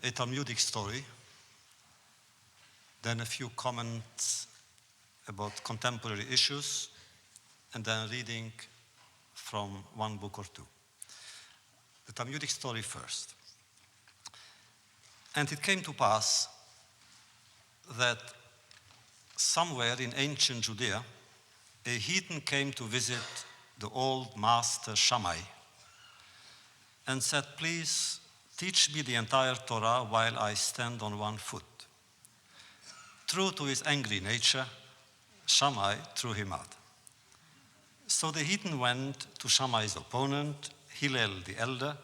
a Talmudic story, then a few comments about contemporary issues, and then reading from one book or two. The Talmudic story first. And it came to pass that somewhere in ancient Judea, a heathen came to visit the old master Shammai and said, "Please teach me the entire Torah while I stand on one foot." True to his angry nature, Shammai threw him out. So the heathen went to Shammai's opponent, Hillel the elder,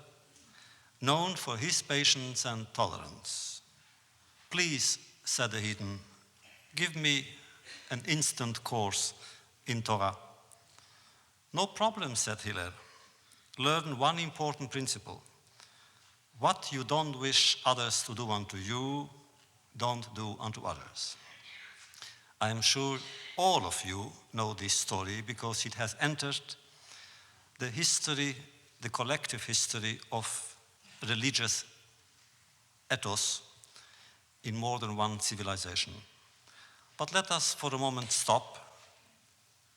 known for his patience and tolerance. "Please," said the heathen, "give me an instant course in Torah." "No problem," said Hillel. "Learn one important principle. What you don't wish others to do unto you, don't do unto others." I am sure all of you know this story because it has entered the history, the collective history of religious ethos in more than one civilization. But let us for a moment stop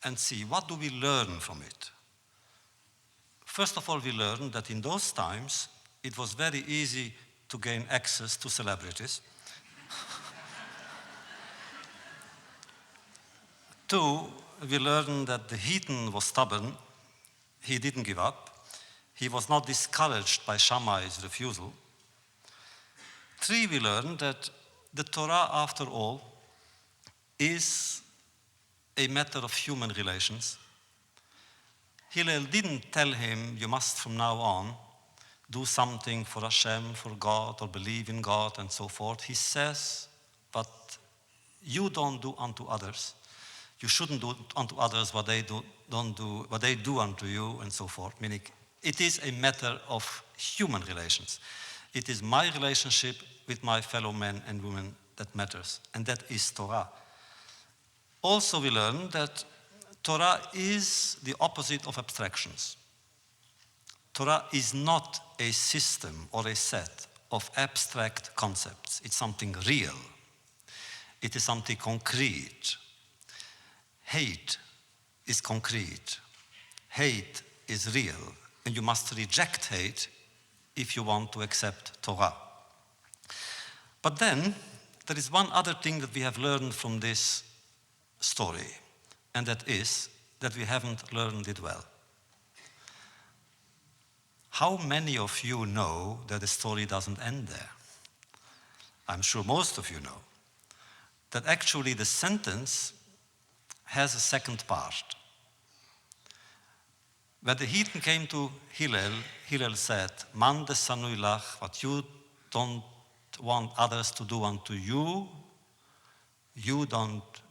and see, what do we learn from it? First of all, we learn that in those times, it was very easy to gain access to celebrities. Two, we learn that the heathen was stubborn. He didn't give up. He was not discouraged by Shammai's refusal. Three, we learn that the Torah, after all, is a matter of human relations. Hillel didn't tell him, "You must from now on do something for Hashem, for God, or believe in God," and so forth. He says, "But you don't do unto others. You shouldn't do unto others what they do unto you," and so forth. Meaning, it is a matter of human relations. It is my relationship with my fellow men and women that matters, and that is Torah. Also, we learn that Torah is the opposite of abstractions. Torah is not a system or a set of abstract concepts. It's something real. It is something concrete. Hate is concrete. Hate is real. And you must reject hate if you want to accept Torah. But then, there is one other thing that we have learned from this story, and that is that we haven't learned it well. How many of you know that the story doesn't end there? I'm sure most of you know that actually the sentence has a second part. When the heathen came to Hillel, Hillel said, "Man de sanuilach, what you don't want others to do unto you, you don't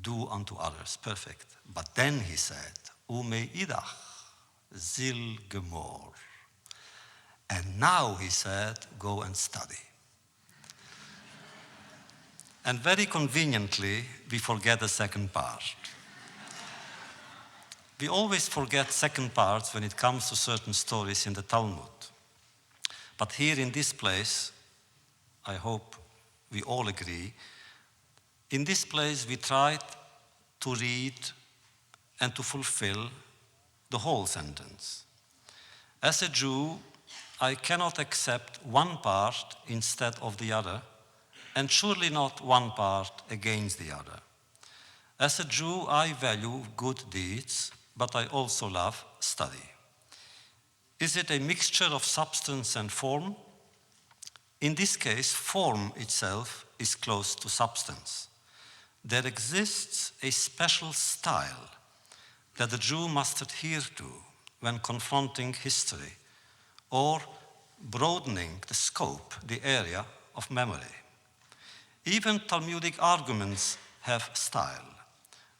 do unto others." Perfect. But then he said, "Umeidach, zil gemor." And now he said, "Go and study." And very conveniently, we forget the second part. We always forget second parts when it comes to certain stories in the Talmud. But here in this place, I hope we all agree, in this place we tried to read and to fulfill the whole sentence. As a Jew, I cannot accept one part instead of the other, and surely not one part against the other. As a Jew, I value good deeds, but I also love study. Is it a mixture of substance and form? In this case, form itself is close to substance. There exists a special style that the Jew must adhere to when confronting history or broadening the scope, the area of memory. Even Talmudic arguments have style.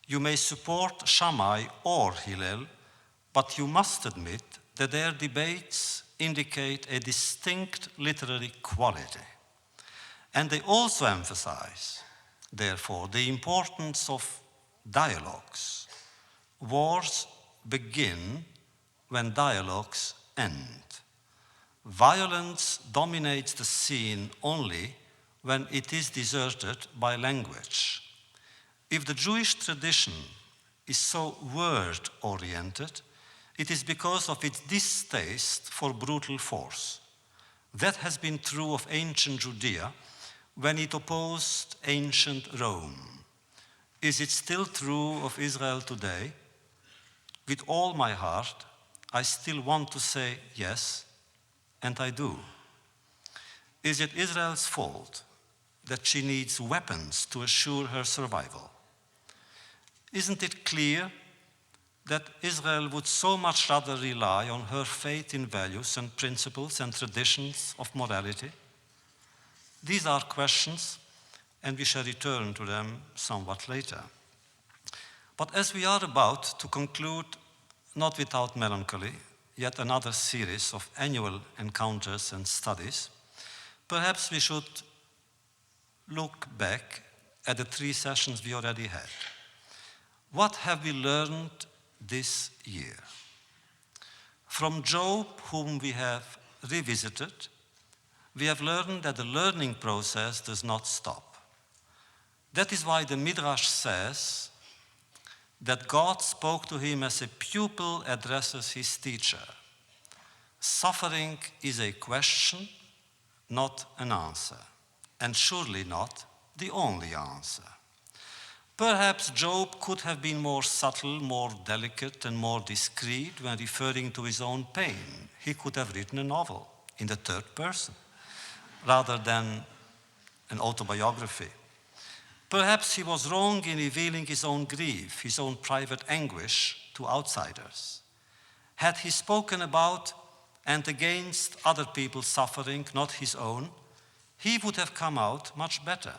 You may support Shammai or Hillel, but you must admit that their debates indicate a distinct literary quality. And they also emphasize, therefore, the importance of dialogues. Wars begin when dialogues end. Violence dominates the scene only when it is deserted by language. If the Jewish tradition is so word-oriented, it is because of its distaste for brutal force. That has been true of ancient Judea when it opposed ancient Rome. Is it still true of Israel today? With all my heart, I still want to say yes, and I do. Is it Israel's fault that she needs weapons to assure her survival? Isn't it clear that Israel would so much rather rely on her faith in values and principles and traditions of morality? These are questions, and we shall return to them somewhat later. But as we are about to conclude, not without melancholy, yet another series of annual encounters and studies, perhaps we should look back at the 3 sessions we already had. What have we learned this year? From Job, whom we have revisited, we have learned that the learning process does not stop. That is why the Midrash says that God spoke to him as a pupil addresses his teacher. Suffering is a question, not an answer, and surely not the only answer. Perhaps Job could have been more subtle, more delicate, and more discreet when referring to his own pain. He could have written a novel in the 3rd person rather than an autobiography. Perhaps he was wrong in revealing his own grief, his own private anguish to outsiders. Had he spoken about and against other people's suffering, not his own, he would have come out much better.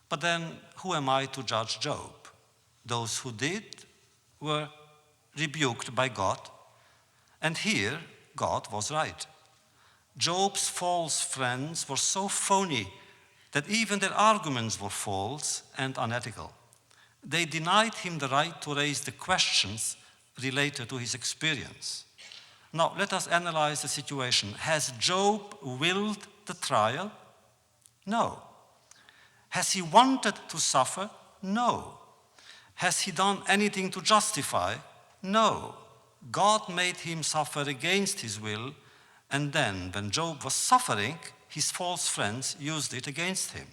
But then, who am I to judge Job? Those who did were rebuked by God, and here God was right. Job's false friends were so phony that even their arguments were false and unethical. They denied him the right to raise the questions related to his experience. Now, let us analyze the situation. Has Job willed the trial? No. Has he wanted to suffer? No. Has he done anything to justify? No. God made him suffer against his will, and then, when Job was suffering, his false friends used it against him.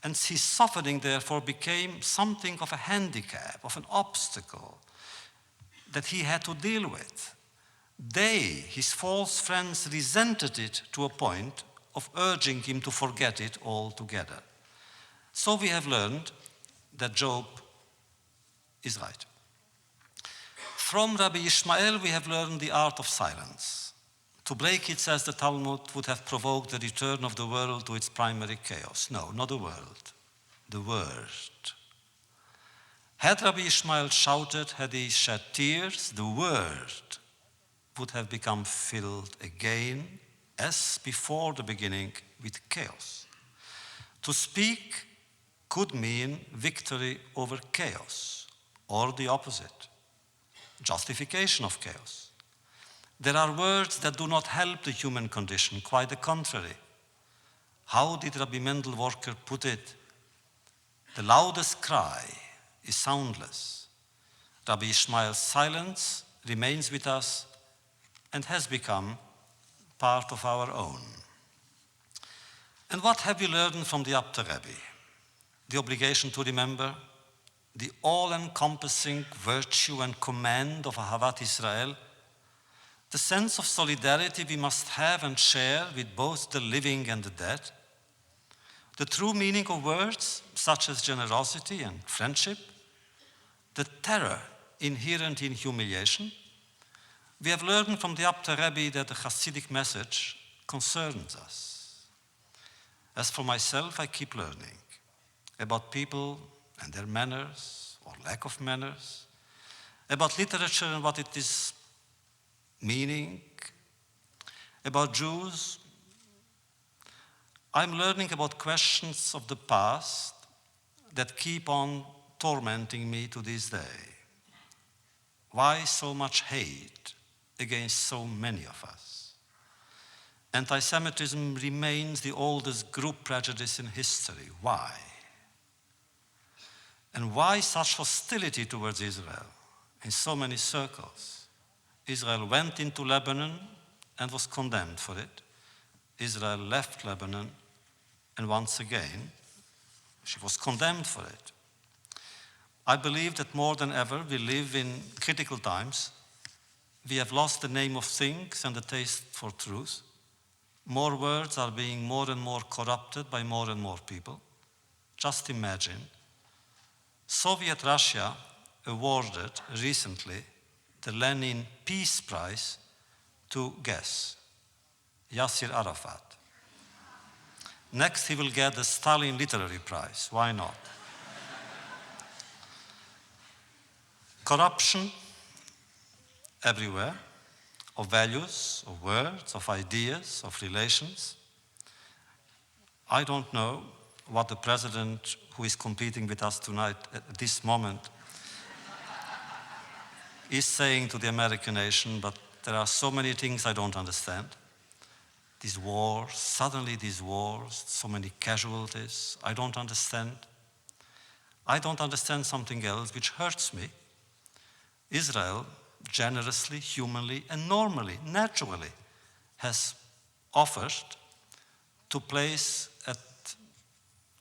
And his suffering, therefore, became something of a handicap, of an obstacle that he had to deal with. They, his false friends, resented it to a point of urging him to forget it altogether. So we have learned that Job is right. From Rabbi Ishmael, we have learned the art of silence. To break it, says the Talmud, would have provoked the return of the world to its primary chaos. No, not the world, the word. Had Rabbi Ishmael shouted, had he shed tears, the word would have become filled again, as before the beginning, with chaos. To speak could mean victory over chaos, or the opposite, justification of chaos. There are words that do not help the human condition, quite the contrary. How did Rabbi Mendel Walker put it? The loudest cry is soundless. Rabbi Ishmael's silence remains with us and has become part of our own. And what have we learned from the Apter Rebbe? The obligation to remember, the all-encompassing virtue and command of Ahavat Israel, the sense of solidarity we must have and share with both the living and the dead, the true meaning of words such as generosity and friendship, the terror inherent in humiliation. We have learned from the Apter Rebbe that the Hasidic message concerns us. As for myself, I keep learning about people and their manners or lack of manners, about literature and what it is meaning, about Jews. I'm learning about questions of the past that keep on tormenting me to this day. Why so much hate against so many of us? Anti-Semitism remains the oldest group prejudice in history. Why? And why such hostility towards Israel in so many circles? Israel went into Lebanon and was condemned for it. Israel left Lebanon, and once again, she was condemned for it. I believe that more than ever, we live in critical times. We have lost the name of things and the taste for truth. More words are being more and more corrupted by more and more people. Just imagine, Soviet Russia awarded recently the Lenin Peace Prize to, guess, Yasser Arafat. Next, he will get the Stalin Literary Prize. Why not? Corruption everywhere, of values, of words, of ideas, of relations. I don't know what the president who is competing with us tonight at this moment is saying to the American nation, but there are so many things I don't understand. These wars, suddenly these wars, so many casualties, I don't understand. I don't understand something else which hurts me. Israel generously, humanly, and normally, naturally, has offered to place at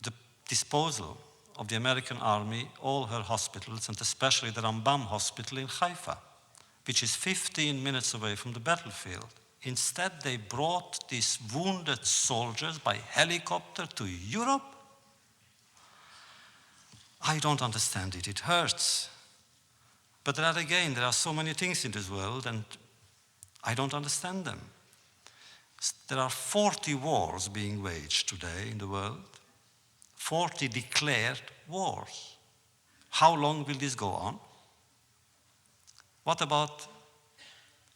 the disposal of the American army all her hospitals, and especially the Rambam hospital in Haifa, which is 15 minutes away from the battlefield. Instead, they brought these wounded soldiers by helicopter to Europe. I don't understand it. It hurts. But there are so many things in this world, and I don't understand them. There are 40 wars being waged today in the world, 40 declared wars. How long will this go on? What about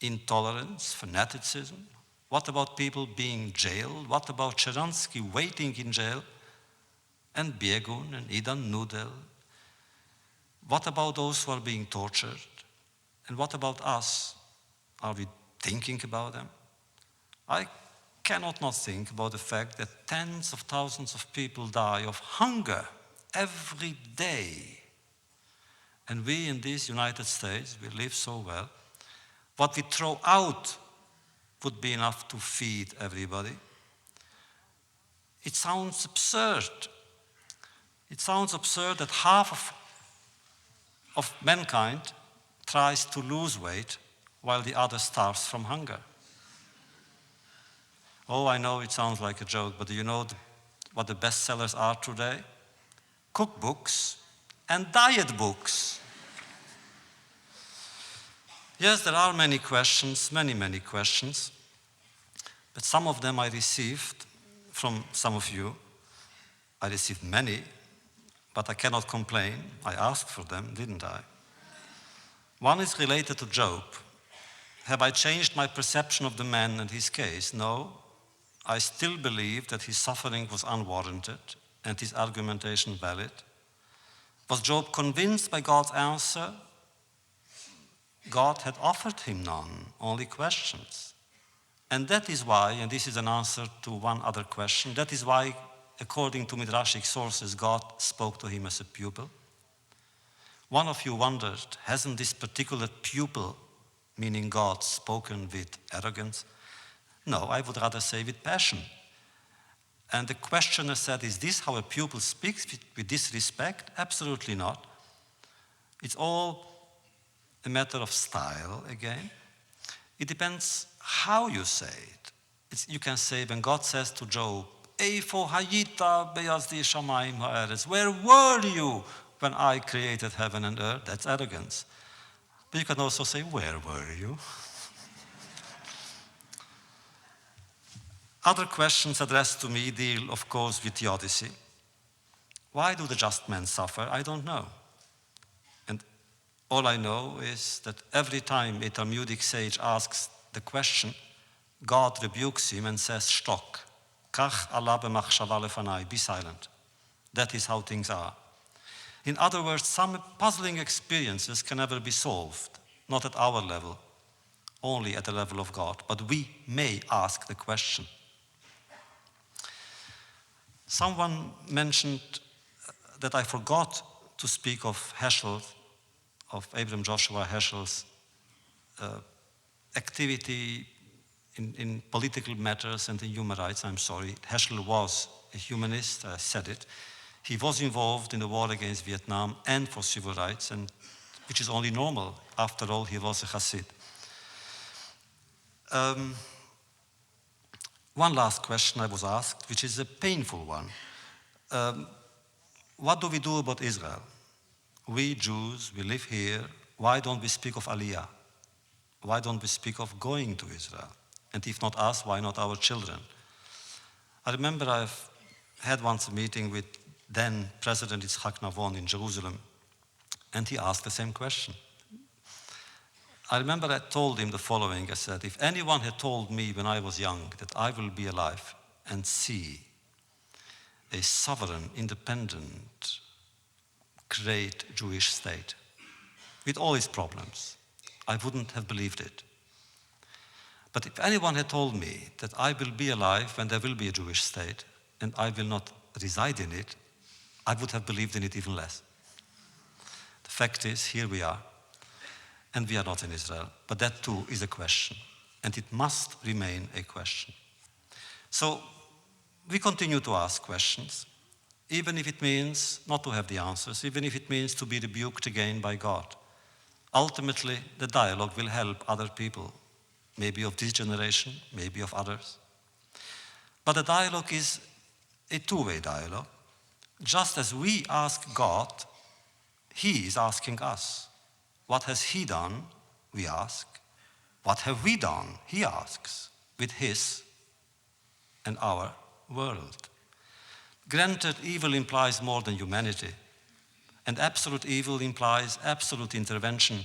intolerance, fanaticism? What about people being jailed? What about Sharansky waiting in jail? And Biegun and Idan Nudel? What about those who are being tortured? And what about us? Are we thinking about them? I cannot not think about the fact that tens of thousands of people die of hunger every day. And we in these United States, we live so well. What we throw out would be enough to feed everybody. It sounds absurd. It sounds absurd that half of mankind tries to lose weight while the other starves from hunger. Oh, I know it sounds like a joke, but do you know what the bestsellers are today? Cookbooks and diet books. Yes, there are many questions, many questions, but some of them I received from some of you. I received many, but I cannot complain. I asked for them, didn't I? One is related to Job. Have I changed my perception of the man and his case? No. I still believe that his suffering was unwarranted and his argumentation valid. Was Job convinced by God's answer? God had offered him none, only questions. And that is why, and this is an answer to one other question, that is why, according to Midrashic sources, God spoke to him as a pupil. One of you wondered, hasn't this particular pupil, meaning God, spoken with arrogance? No, I would rather say with passion. And the questioner said, is this how a pupil speaks, with disrespect? Absolutely not. It's all a matter of style, again. It depends how you say it. You can say, when God says to Job, Eifo hayita beyazdi shamayim ha'eretz, where were you when I created heaven and earth? That's arrogance. But you can also say, where were you? Other questions addressed to me deal, of course, with the Odyssey. Why do the just men suffer? I don't know. And all I know is that every time a Talmudic sage asks the question, God rebukes him and says, Shtok. Kach Allah b'machshava lefanai, be silent. That is how things are. In other words, some puzzling experiences can never be solved, not at our level, only at the level of God, but we may ask the question. Someone mentioned that I forgot to speak of Heschel, of Abraham Joshua Heschel's activity in political matters and in human rights. I'm sorry. Heschel was a humanist, I said it. He was involved in the war against Vietnam and for civil rights, and which is only normal. After all, he was a Hasid. One last question I was asked, which is a painful one. What do we do about Israel? We Jews, we live here. Why don't we speak of Aliyah? Why don't we speak of going to Israel? And if not us, why not our children? I remember I've had once a meeting with then President Yitzhak Navon in Jerusalem, and he asked the same question. I remember I told him the following. I said, if anyone had told me when I was young that I will be alive and see a sovereign, independent, great Jewish state, with all its problems, I wouldn't have believed it. But if anyone had told me that I will be alive when there will be a Jewish state and I will not reside in it, I would have believed in it even less. The fact is, here we are, and we are not in Israel. But that too is a question, and it must remain a question. So we continue to ask questions, even if it means not to have the answers, even if it means to be rebuked again by God. Ultimately, the dialogue will help other people, maybe of this generation, maybe of others. But the dialogue is a two-way dialogue. Just as we ask God, He is asking us. What has He done? We ask. What have we done? He asks, with His and our world. Granted, evil implies more than humanity, and absolute evil implies absolute intervention.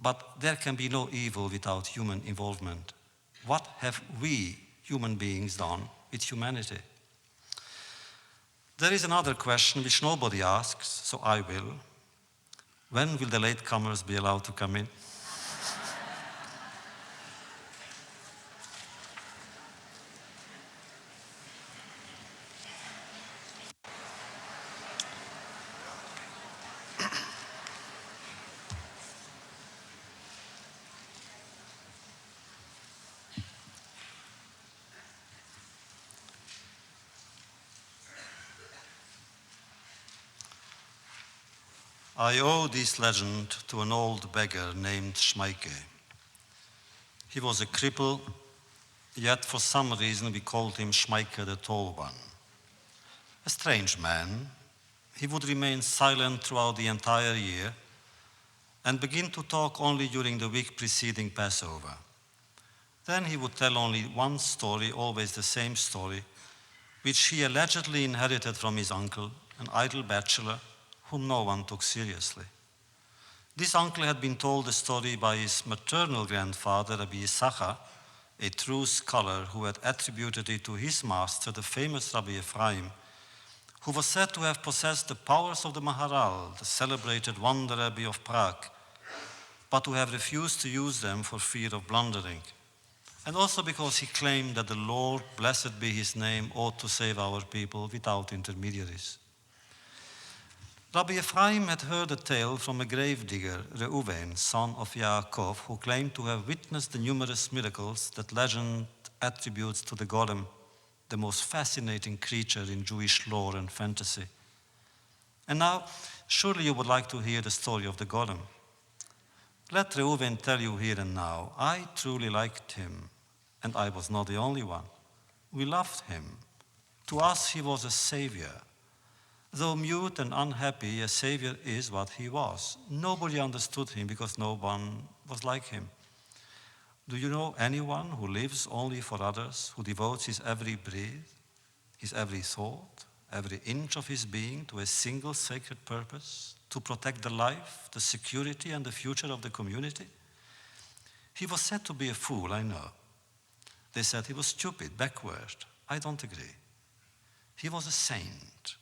But there can be no evil without human involvement. What have we, human beings, done with humanity? There is another question which nobody asks, so I will. When will the latecomers be allowed to come in? I owe this legend to an old beggar named Schmeike. He was a cripple, yet for some reason we called him Schmeike the Tall One. A strange man, he would remain silent throughout the entire year and begin to talk only during the week preceding Passover. Then he would tell only one story, always the same story, which he allegedly inherited from his uncle, an idle bachelor whom no one took seriously. This uncle had been told the story by his maternal grandfather, Rabbi Yisachar, a true scholar who had attributed it to his master, the famous Rabbi Ephraim, who was said to have possessed the powers of the Maharal, the celebrated wonder Rebbe of Prague, but to have refused to use them for fear of blundering. And also because he claimed that the Lord, blessed be his name, ought to save our people without intermediaries. Rabbi Ephraim had heard a tale from a gravedigger, Reuven, son of Yaakov, who claimed to have witnessed the numerous miracles that legend attributes to the Golem, the most fascinating creature in Jewish lore and fantasy. And now, surely you would like to hear the story of the Golem. Let Reuven tell you here and now, I truly liked him, and I was not the only one. We loved him. To us, he was a savior. Though mute and unhappy, a savior is what he was. Nobody understood him because no one was like him. Do you know anyone who lives only for others, who devotes his every breath, his every thought, every inch of his being to a single sacred purpose, to protect the life, the security, and the future of the community? He was said to be a fool, I know. They said he was stupid, backward. I don't agree. He was a saint.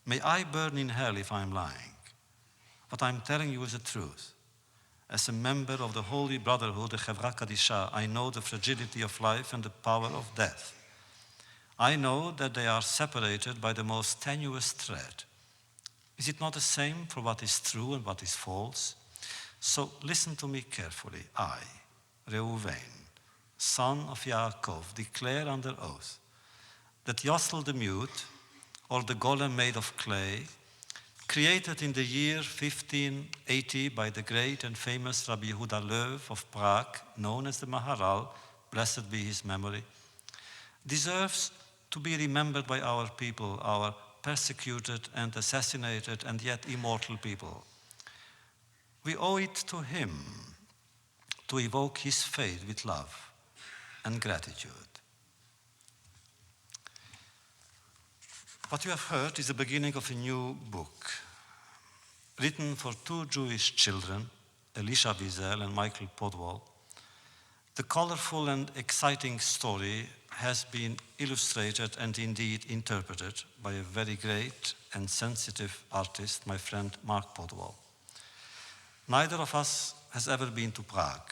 May I burn in hell if I'm lying. What I'm telling you is the truth. As a member of the Holy Brotherhood, the Chevra Kadisha, I know the fragility of life and the power of death. I know that they are separated by the most tenuous thread. Is it not the same for what is true and what is false? So listen to me carefully. I, Reuven, son of Yaakov, declare under oath that Yossel the mute, or the golem made of clay, created in the year 1580 by the great and famous Rabbi Yehuda Löw of Prague, known as the Maharal, blessed be his memory, deserves to be remembered by our people, our persecuted and assassinated and yet immortal people. We owe it to him to evoke his faith with love and gratitude. What you have heard is the beginning of a new book, written for two Jewish children, Elie Wiesel and Michael Podwall. The colorful and exciting story has been illustrated and indeed interpreted by a very great and sensitive artist, my friend Mark Podwall. Neither of us has ever been to Prague,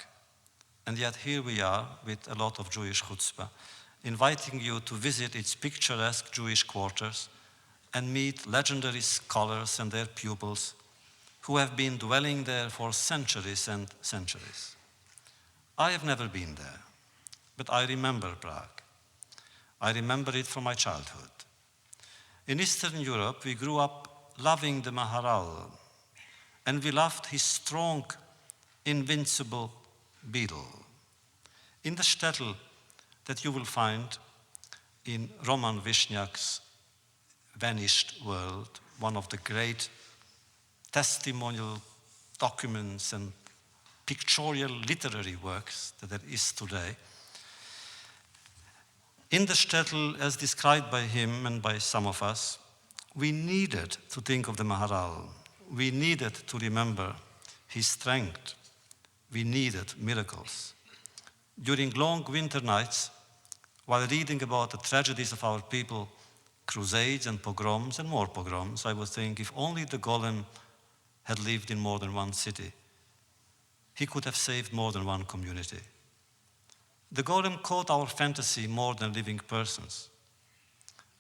and yet here we are with a lot of Jewish chutzpah, inviting you to visit its picturesque Jewish quarters and meet legendary scholars and their pupils who have been dwelling there for centuries and centuries. I have never been there, but I remember Prague. I remember it from my childhood. In Eastern Europe, we grew up loving the Maharal, and we loved his strong, invincible beetle. In the shtetl that you will find in Roman Vishniak's Vanished World, one of the great testimonial documents and pictorial literary works that there is today, in the shtetl, as described by him and by some of us, we needed to think of the Maharal. We needed to remember his strength. We needed miracles. During long winter nights, while reading about the tragedies of our people, crusades and pogroms and more pogroms, I would think if only the golem had lived in more than one city, he could have saved more than one community. The golem caught our fantasy more than living persons.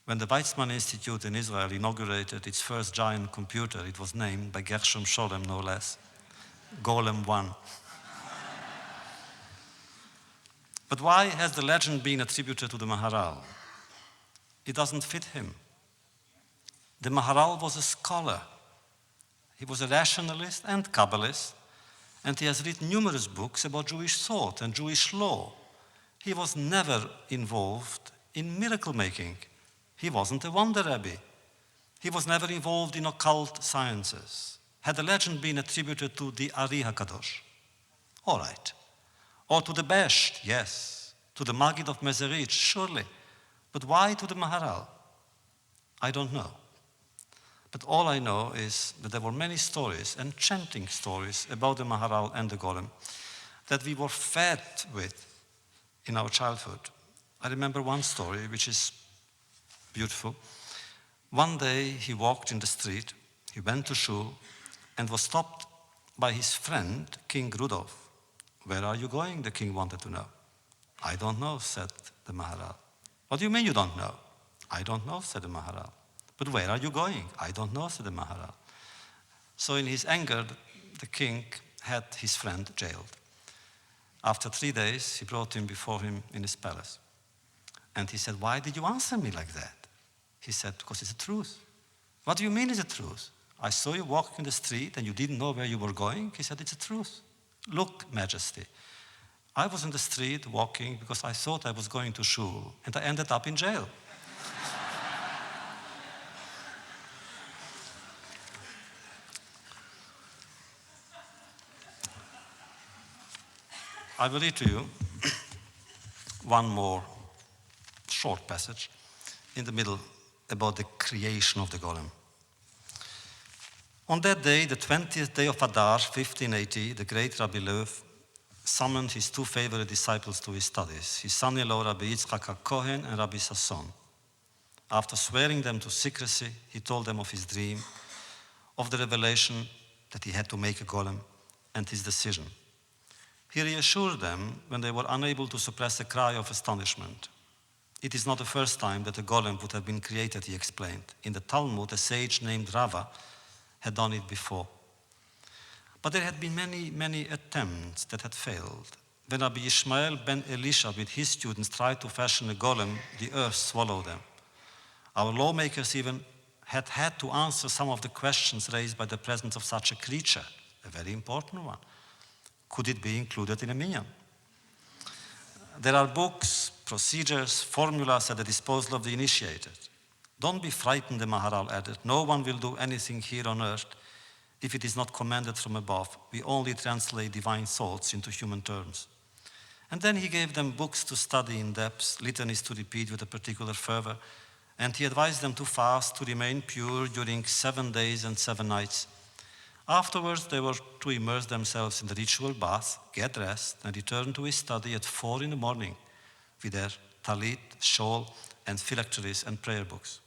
When the Weizmann Institute in Israel inaugurated its first giant computer, it was named by Gershom Scholem, no less, Golem 1. But why has the legend been attributed to the Maharal? It doesn't fit him. The Maharal was a scholar. He was a rationalist and Kabbalist, and he has written numerous books about Jewish thought and Jewish law. He was never involved in miracle making. He wasn't a wonder rabbi. He was never involved in occult sciences. Had the legend been attributed to the Ari HaKadosh? All right. Or to the Besht? Yes. To the Maggid of Mezerit? Surely. But why to the Maharal? I don't know. But all I know is that there were many stories, enchanting stories, about the Maharal and the Golem that we were fed with in our childhood. I remember one story which is beautiful. One day he walked in the street, he went to shul, and was stopped by his friend, King Rudolph. Where are you going? The king wanted to know. I don't know, said the Maharal. What do you mean you don't know? I don't know, said the Maharal. But where are you going? I don't know, said the Maharal. So in his anger, the king had his friend jailed. After 3 days, he brought him before him in his palace. And he said, why did you answer me like that? He said, because it's the truth. What do you mean it's the truth? I saw you walking in the street and you didn't know where you were going. He said, it's the truth. Look, Majesty, I was in the street walking because I thought I was going to shul, and I ended up in jail. I will read to you one more short passage in the middle about the creation of the golem. On that day, the 20th day of Adar, 1580, the great Rabbi Löw summoned his two favorite disciples to his studies, his son-in-law Rabbi Yitzchak HaKohen and Rabbi Sasson. After swearing them to secrecy, he told them of his dream, of the revelation that he had to make a golem, and his decision. He reassured them when they were unable to suppress a cry of astonishment. It is not the first time that a golem would have been created, he explained. In the Talmud, a sage named Rava had done it before. But there had been many attempts that had failed. When Rabbi Ishmael ben Elisha with his students tried to fashion a golem, the earth swallowed them. Our lawmakers even had to answer some of the questions raised by the presence of such a creature, a very important one. Could it be included in a minyan? There are books, procedures, formulas at the disposal of the initiated. Don't be frightened, the Maharal added. No one will do anything here on earth if it is not commanded from above. We only translate divine thoughts into human terms. And then he gave them books to study in depth, litanies to repeat with a particular fervor, and he advised them to fast, to remain pure during 7 days and 7 nights. Afterwards, they were to immerse themselves in the ritual bath, get rest, and return to his study at 4 in the morning with their talit, shawl, and phylacteries and prayer books.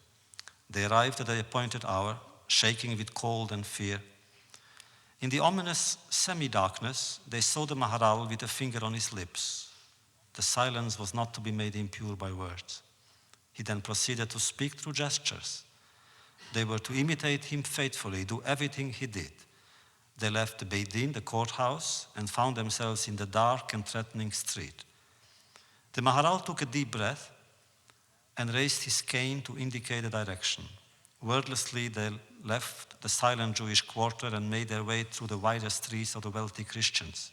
They arrived at the appointed hour, shaking with cold and fear. In the ominous semi-darkness, they saw the Maharal with a finger on his lips. The silence was not to be made impure by words. He then proceeded to speak through gestures. They were to imitate him faithfully, do everything he did. They left the Beit Din, the courthouse, and found themselves in the dark and threatening street. The Maharal took a deep breath and raised his cane to indicate a direction. Wordlessly, they left the silent Jewish quarter and made their way through the wider streets of the wealthy Christians.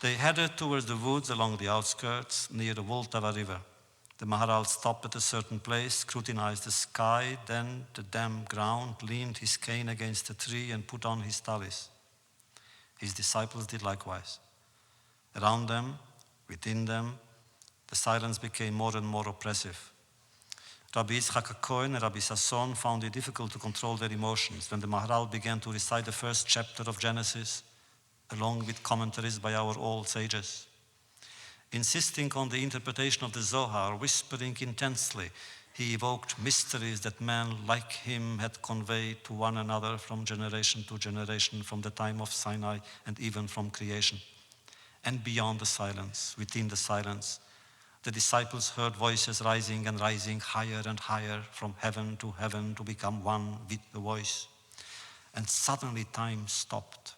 They headed towards the woods along the outskirts near the Vltava River. The Maharal stopped at a certain place, scrutinized the sky, then the damp ground, leaned his cane against a tree and put on his talis. His disciples did likewise. Around them, within them, the silence became more and more oppressive. Rabbi Yitzchak Cohen and Rabbi Sasson found it difficult to control their emotions when the Maharal began to recite the first chapter of Genesis, along with commentaries by our old sages. Insisting on the interpretation of the Zohar, whispering intensely, he evoked mysteries that men like him had conveyed to one another from generation to generation, from the time of Sinai and even from creation. And beyond the silence, within the silence, the disciples heard voices rising and rising higher and higher from heaven to become one with the voice. And suddenly time stopped.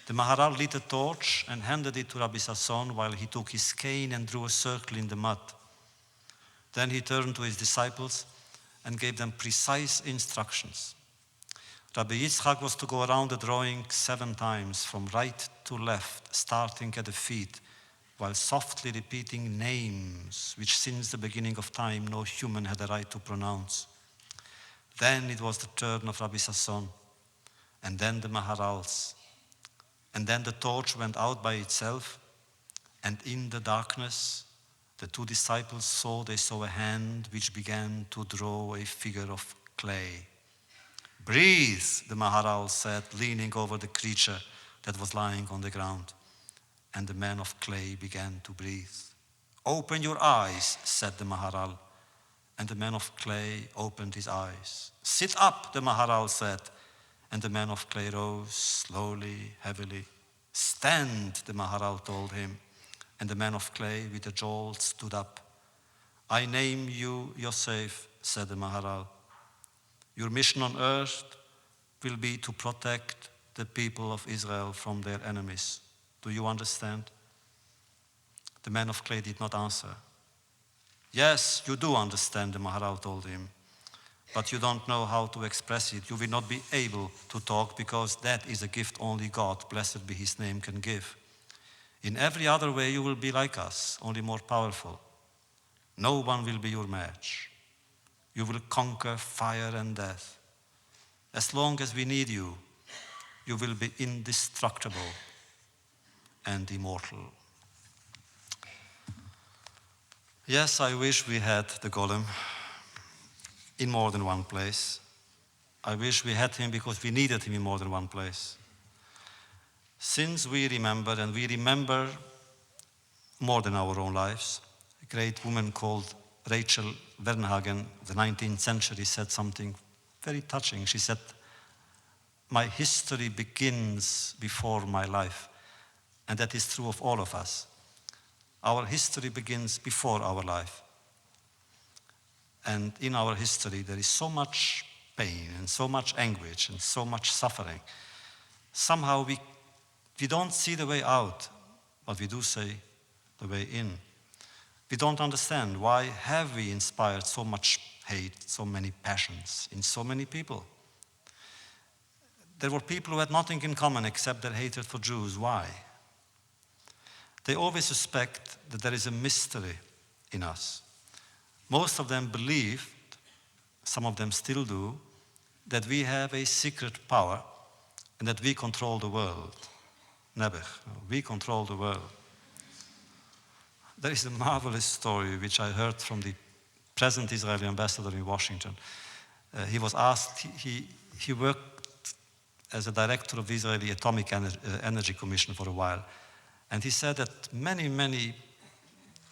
The Maharal lit a torch and handed it to Rabbi Sasson while he took his cane and drew a circle in the mud. Then he turned to his disciples and gave them precise instructions. Rabbi Yitzchak was to go around the drawing 7 times from right to left, starting at the feet, while softly repeating names which since the beginning of time no human had a right to pronounce. Then it was the turn of Rabbi Sasson, and then the Maharal's. And then the torch went out by itself, and in the darkness, the 2 disciples saw a hand which began to draw a figure of clay. "Breathe," the Maharal said, leaning over the creature that was lying on the ground. And the man of clay began to breathe. "Open your eyes," said the Maharal. And the man of clay opened his eyes. "Sit up," the Maharal said. And the man of clay rose slowly, heavily. "Stand," the Maharal told him. And the man of clay with a jolt stood up. "I name you Yosef," said the Maharal. "Your mission on earth will be to protect the people of Israel from their enemies. Do you understand?" The man of clay did not answer. "Yes, you do understand," the Maharal told him. "But you don't know how to express it. You will not be able to talk because that is a gift only God, blessed be his name, can give. In every other way you will be like us, only more powerful. No one will be your match. You will conquer fire and death. As long as we need you, you will be indestructible and immortal." Yes, I wish we had the golem in more than one place. I wish we had him because we needed him in more than one place. Since we remember, and we remember more than our own lives, a great woman called Rachel Wernhagen, the 19th century, said something very touching. She said, my history begins before my life. And that is true of all of us. Our history begins before our life. And in our history, there is so much pain and so much anguish and so much suffering. Somehow we don't see the way out, but we do see the way in. We don't understand why have we inspired so much hate, so many passions in so many people. There were people who had nothing in common except their hatred for Jews. Why? They always suspect that there is a mystery in us. Most of them believed, some of them still do, that we have a secret power and that we control the world. Nebuch, we control the world. There is a marvelous story which I heard from the present Israeli ambassador in Washington. He was asked, he worked as a director of the Israeli Atomic Energy Commission for a while. And he said that many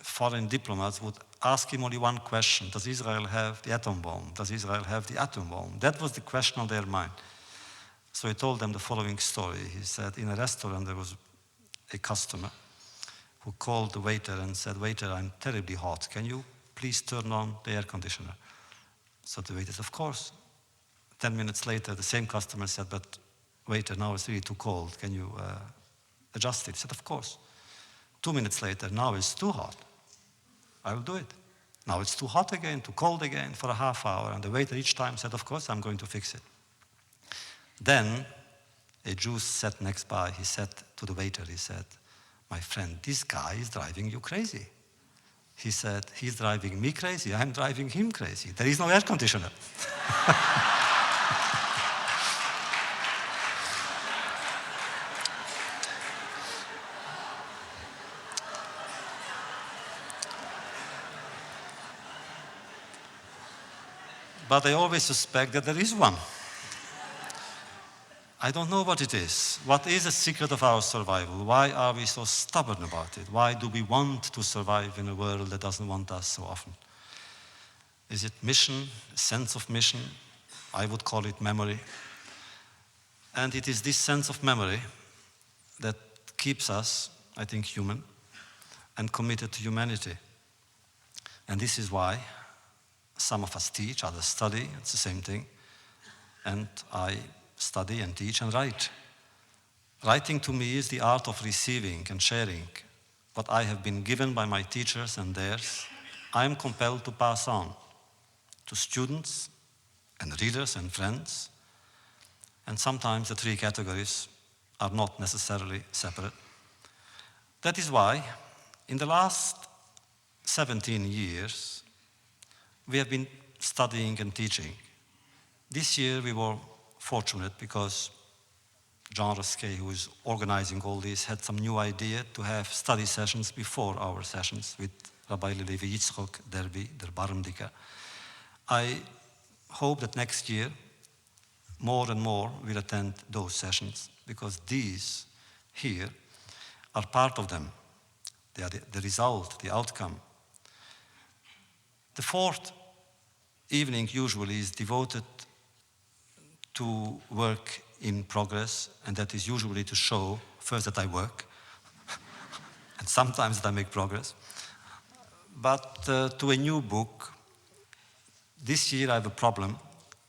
foreign diplomats would ask him only one question: does Israel have the atom bomb? Does Israel have the atom bomb? That was the question on their mind. So he told them the following story. He said, in a restaurant there was a customer who called the waiter and said, "Waiter, I'm terribly hot. Can you please turn on the air conditioner?" So the waiter said, "Of course." 10 minutes later, the same customer said, "But waiter, now it's really too cold. Can you adjust it?" He said, "Of course." 2 minutes later, "Now it's too hot. I will do it." Now it's too hot again, too cold again for a half hour. And the waiter each time said, "Of course, I'm going to fix it." Then a Jew sat next by. He said to the waiter, he said, "My friend, this guy is driving you crazy." He said, "He's driving me crazy. I'm driving him crazy. There is no air conditioner." But I always suspect that there is one. I don't know what it is. What is the secret of our survival? Why are we so stubborn about it? Why do we want to survive in a world that doesn't want us so often? Is it mission, a sense of mission? I would call it memory. And it is this sense of memory that keeps us, I think, human and committed to humanity. And this is why some of us teach, others study. It's the same thing. And I study and teach and write. Writing to me is the art of receiving and sharing what I have been given by my teachers and theirs. I am compelled to pass on to students and readers and friends. And sometimes the three categories are not necessarily separate. That is why in the last 17 years, we have been studying and teaching. This year we were fortunate because John Ruskay, who is organizing all this, had some new idea to have study sessions before our sessions with Rabbi Elie Wiesel, Derby, der Barmdika. I hope that next year more and more will attend those sessions because these here are part of them. They are the result, the outcome. The fourth evening usually is devoted to work in progress, and that is usually to show first that I work, and sometimes that I make progress, but to a new book. This year I have a problem.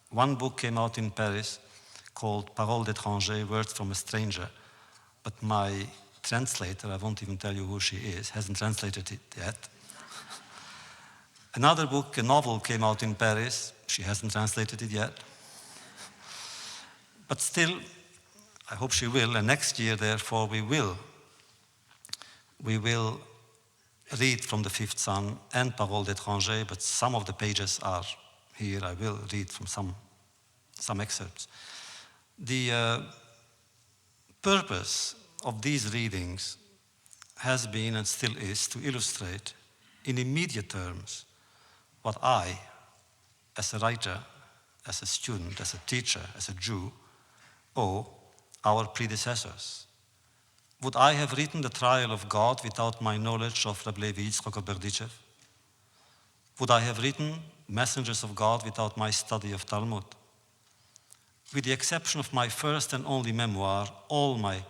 One book came out in Paris called Paroles d'étranger, Words from a Stranger, but my translator, I won't even tell you who she is, hasn't translated it yet. Another book, a novel, came out in Paris. She hasn't translated it yet. But still, I hope she will, and next year, therefore, we will read from the Fifth Son and Paroles d'étranger, but some of the pages are here. I will read from some excerpts. The purpose of these readings has been and still is to illustrate in immediate terms what I, as a writer, as a student, as a teacher, as a Jew, owe our predecessors. Would I have written The Trial of God without my knowledge of Rabbi Levi Yitzchok of Berdichev? Would I have written Messengers of God without my study of Talmud? With the exception of my first and only memoir, all my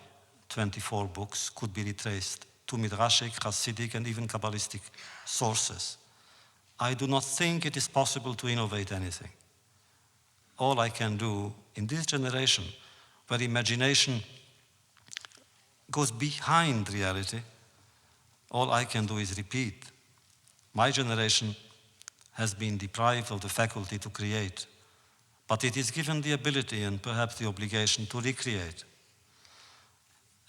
24 books could be retraced to Midrashic, Hasidic, and even Kabbalistic sources. I do not think it is possible to innovate anything. All I can do in this generation, where imagination goes behind reality, all I can do is repeat. My generation has been deprived of the faculty to create, but it is given the ability and perhaps the obligation to recreate.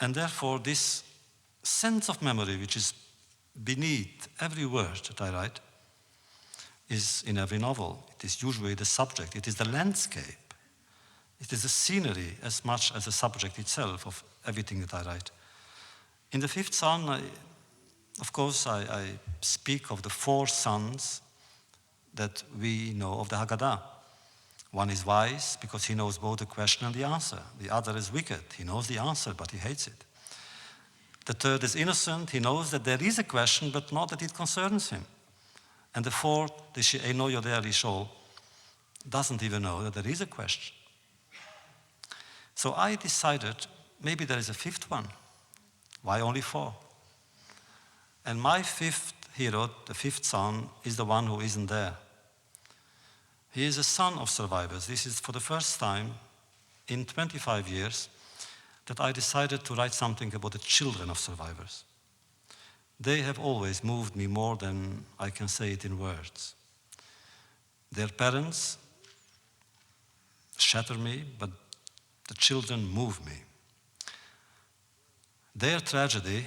And therefore, this sense of memory, which is beneath every word that I write, is in every novel. It is usually the subject. It is the landscape. It is the scenery as much as the subject itself of everything that I write. In the fifth son, I speak of the four sons that we know of the Haggadah. One is wise because he knows both the question and the answer. The other is wicked. He knows the answer, but he hates it. The third is innocent. He knows that there is a question, but not that it concerns him. And the fourth, the She'eino Yodea Lishol, doesn't even know that there is a question. So I decided maybe there is a fifth one. Why only four? And my fifth hero, the fifth son, is the one who isn't there. He is a son of survivors. This is for the first time in 25 years that I decided to write something about the children of survivors. They have always moved me more than I can say it in words. Their parents shatter me, but the children move me. Their tragedy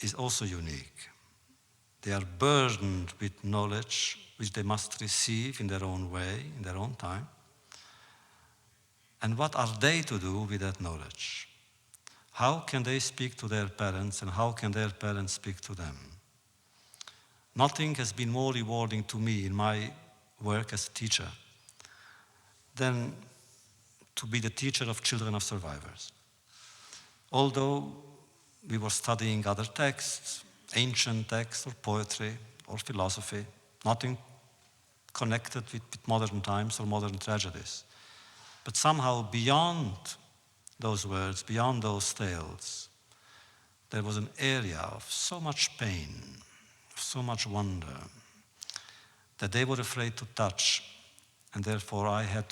is also unique. They are burdened with knowledge which they must receive in their own way, in their own time. And what are they to do with that knowledge? How can they speak to their parents, and how can their parents speak to them? Nothing has been more rewarding to me in my work as a teacher than to be the teacher of children of survivors. Although we were studying other texts, ancient texts or poetry or philosophy, nothing connected with modern times or modern tragedies. But somehow beyond those words, beyond those tales, there was an area of so much pain, so much wonder, that they were afraid to touch, and therefore I had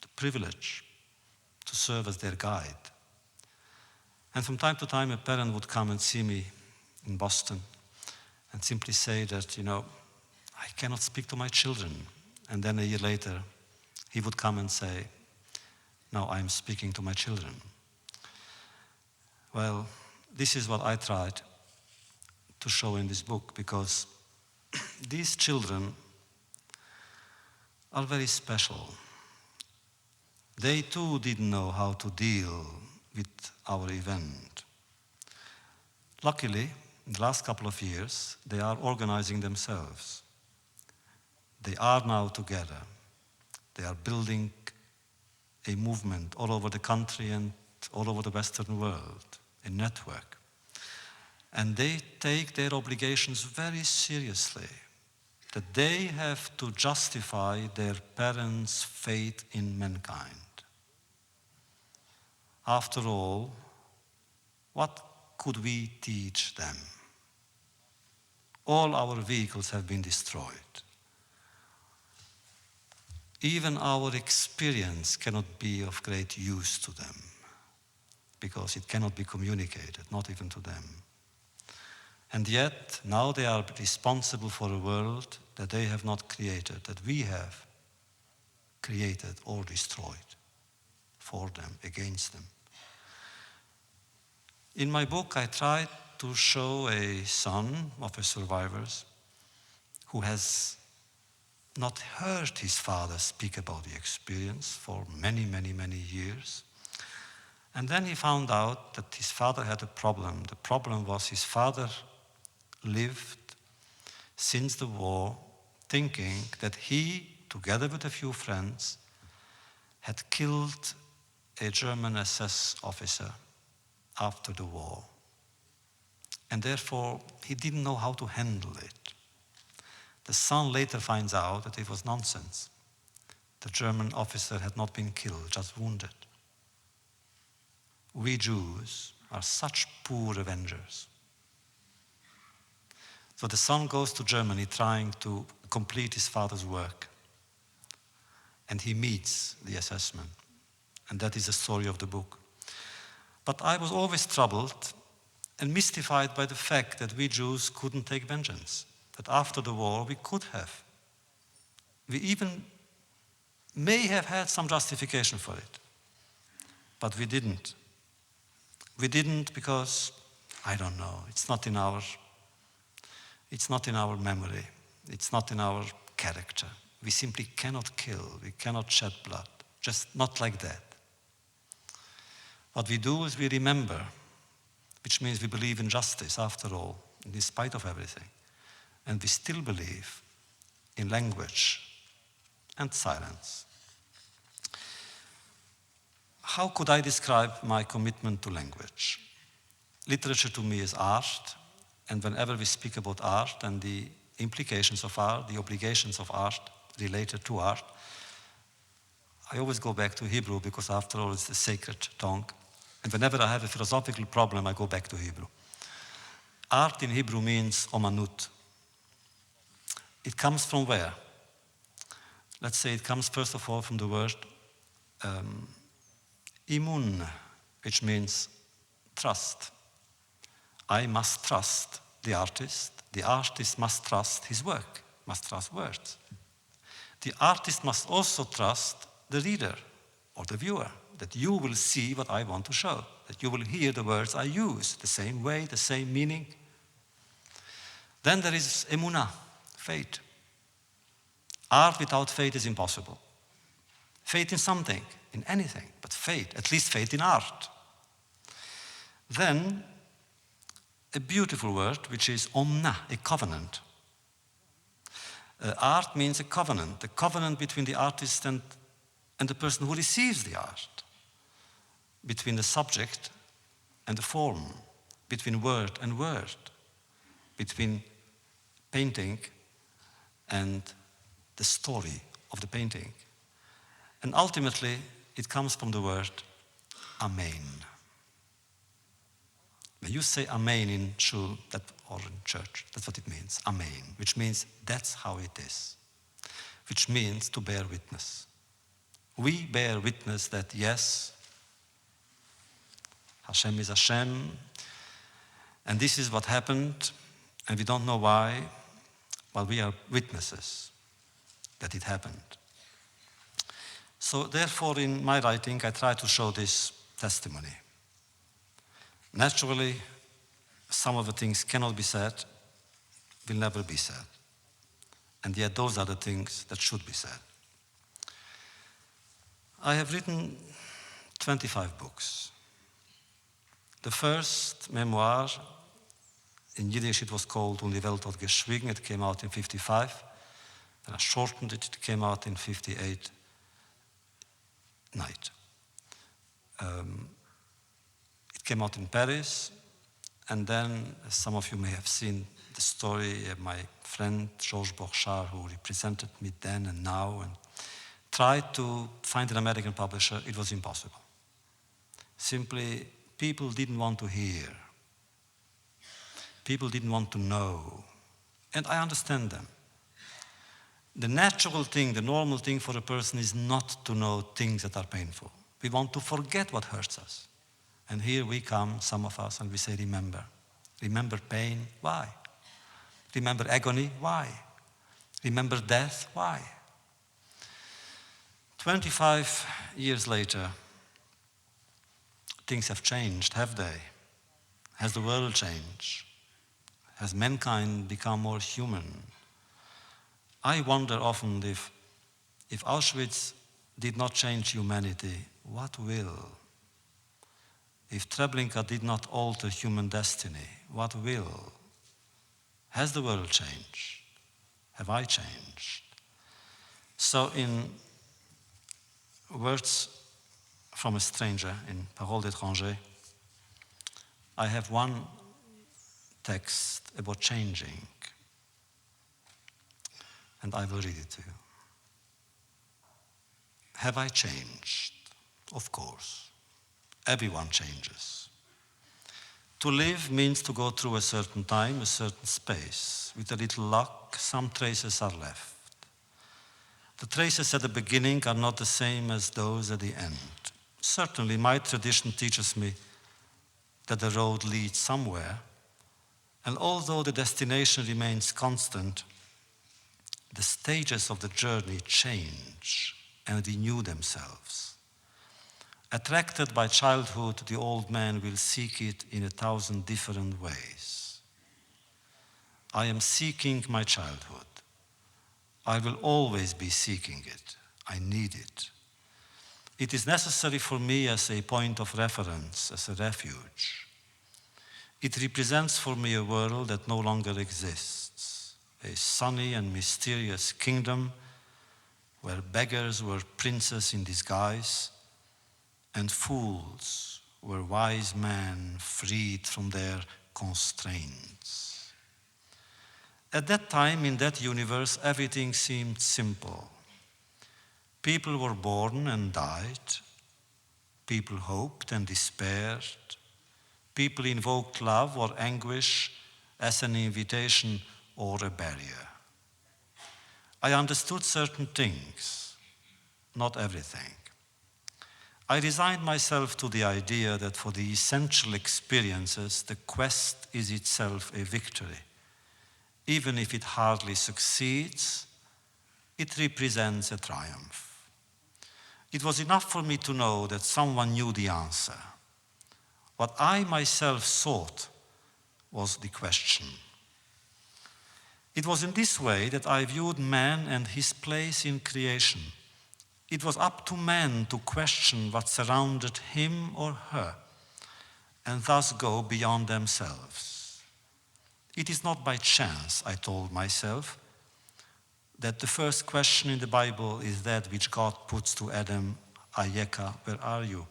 the privilege to serve as their guide. And from time to time, a parent would come and see me in Boston and simply say that, I cannot speak to my children. And then a year later, he would come and say, now I'm speaking to my children. Well, this is what I tried to show in this book, because these children are very special. They too didn't know how to deal with our event. Luckily, in the last couple of years, they are organizing themselves. They are now together. They are building a movement all over the country and all over the Western world, a network. And they take their obligations very seriously, that they have to justify their parents' faith in mankind. After all, what could we teach them? All our vehicles have been destroyed. Even our experience cannot be of great use to them, because it cannot be communicated, not even to them. And yet, now they are responsible for a world that they have not created, that we have created or destroyed for them, against them. In my book, I tried to show a son of a survivor who has not heard his father speak about the experience for many, many, many years. And then he found out that his father had a problem. The problem was his father lived since the war thinking that he, together with a few friends, had killed a German SS officer after the war. And therefore, he didn't know how to handle it. The son later finds out that it was nonsense, the German officer had not been killed, just wounded. We Jews are such poor avengers. So the son goes to Germany trying to complete his father's work. And he meets the SS men. And that is the story of the book. But I was always troubled and mystified by the fact that we Jews couldn't take vengeance. That after the war we could have. We even may have had some justification for it. But we didn't. We didn't because, I don't know, it's not in our memory. It's not in our character. We simply cannot kill. We cannot shed blood. Just not like that. What we do is we remember, which means we believe in justice after all, in spite of everything. And we still believe in language and silence. How could I describe my commitment to language? Literature to me is art, and whenever we speak about art and the implications of art, the obligations of art related to art, I always go back to Hebrew because after all it's the sacred tongue. And whenever I have a philosophical problem, I go back to Hebrew. Art in Hebrew means omanut. It comes from where? Let's say it comes first of all from the word imun, which means trust. I must trust the artist must trust his work, must trust words. The artist must also trust the reader or the viewer, that you will see what I want to show, that you will hear the words I use, the same way, the same meaning. Then there is emunah, faith. Art without faith is impossible. Faith in something, in anything, but faith, at least faith in art. Then, a beautiful word, which is omna, a covenant. Art means a covenant between the artist and the person who receives the art, between the subject and the form, between word and word, between painting and the story of the painting. And ultimately, it comes from the word amen. When you say amen in shul or in church, that's what it means, amen, which means that's how it is, which means to bear witness. We bear witness that yes, Hashem is Hashem, and this is what happened, and we don't know why, but we are witnesses that it happened. So therefore, in my writing, I try to show this testimony. Naturally, some of the things cannot be said, will never be said. And yet those are the things that should be said. I have written 25 books. The first memoir, in Yiddish it was called Und die Welt hat geschwiegen. It came out in 1955. Then I shortened it, it came out in 1958. Night. It came out in Paris, and then, as some of you may have seen the story, my friend Georges Borchardt, who represented me then and now, and tried to find an American publisher. It was impossible. Simply, people didn't want to hear. People didn't want to know. And I understand them. The natural thing, the normal thing for a person is not to know things that are painful. We want to forget what hurts us. And here we come, some of us, and we say, remember. Remember pain, why? Remember agony, why? Remember death, why? 25 years later, things have changed, have they? Has the world changed? Has mankind become more human? I wonder often if Auschwitz did not change humanity, what will? If Treblinka did not alter human destiny, what will? Has the world changed? Have I changed? So in Words from a Stranger, in Paroles d'étranger, I have one text about changing, and I will read it to you. have I changed? Of course. Everyone changes. To live means to go through a certain time, a certain space. With a little luck, some traces are left. The traces at the beginning are not the same as those at the end. Certainly, my tradition teaches me that the road leads somewhere, and although the destination remains constant, the stages of the journey change and renew themselves. Attracted by childhood, the old man will seek it in 1,000 different ways. I am seeking my childhood. I will always be seeking it. I need it. It is necessary for me as a point of reference, as a refuge. It represents for me a world that no longer exists, a sunny and mysterious kingdom where beggars were princes in disguise and fools were wise men freed from their constraints. At that time, in that universe, everything seemed simple. People were born and died. People hoped and despaired. People invoked love or anguish as an invitation or a barrier. I understood certain things, not everything. I resigned myself to the idea that for the essential experiences, the quest is itself a victory. Even if it hardly succeeds, it represents a triumph. It was enough for me to know that someone knew the answer. What I myself sought was the question. It was in this way that I viewed man and his place in creation. It was up to man to question what surrounded him or her, and thus go beyond themselves. It is not by chance, I told myself, that the first question in the Bible is that which God puts to Adam, Ayeka, where are you?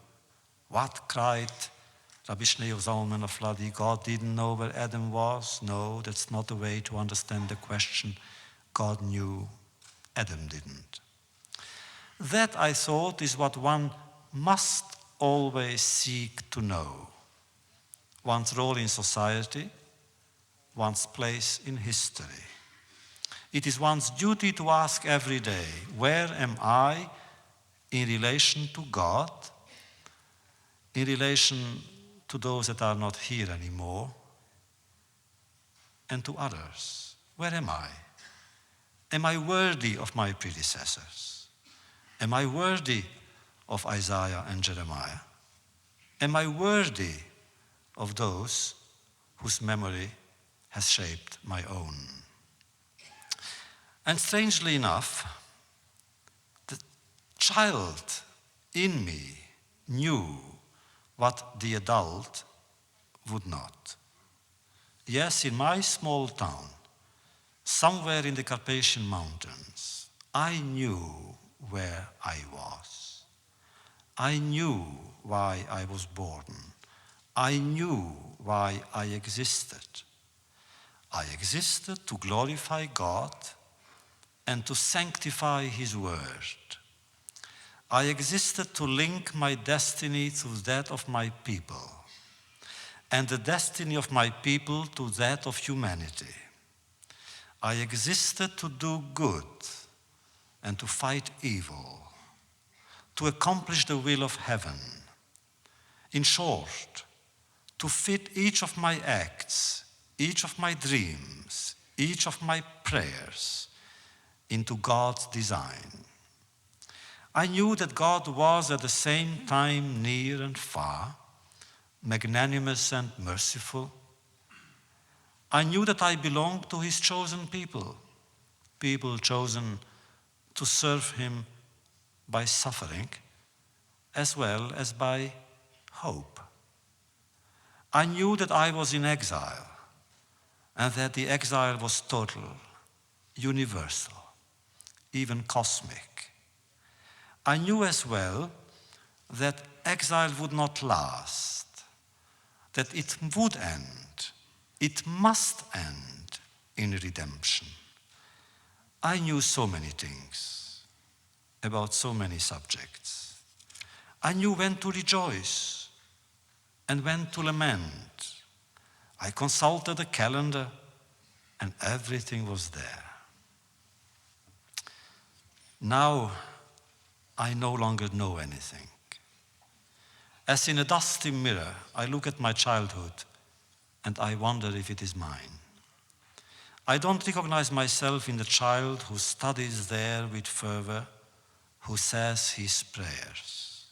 What? Cried Rabbi Shneur Zalman of Ladi. God didn't know where Adam was? No, that's not the way to understand the question. God knew, Adam didn't. That, I thought, is what one must always seek to know. One's role in society, one's place in history. It is one's duty to ask every day, where am I in relation to God, in relation to those that are not here anymore, and to others? Where am I? Am I worthy of my predecessors? Am I worthy of Isaiah and Jeremiah? Am I worthy of those whose memory has shaped my own? And strangely enough, the child in me knew what the adult would not. Yes, in my small town, somewhere in the Carpathian Mountains, I knew where I was. I knew why I was born. I knew why I existed. I existed to glorify God and to sanctify His word. I existed to link my destiny to that of my people, and the destiny of my people to that of humanity. I existed to do good and to fight evil, to accomplish the will of heaven. In short, to fit each of my acts, each of my dreams, each of my prayers into God's design. I knew that God was at the same time near and far, magnanimous and merciful. I knew that I belonged to His chosen people, people chosen to serve Him by suffering as well as by hope. I knew that I was in exile and that the exile was total, universal, even cosmic. I knew as well that exile would not last, that it would end, it must end in redemption. I knew so many things, about so many subjects. I knew when to rejoice and when to lament. I consulted a calendar and everything was there. Now, I no longer know anything. As in a dusty mirror, I look at my childhood and I wonder if it is mine. I don't recognize myself in the child who studies there with fervor, who says his prayers.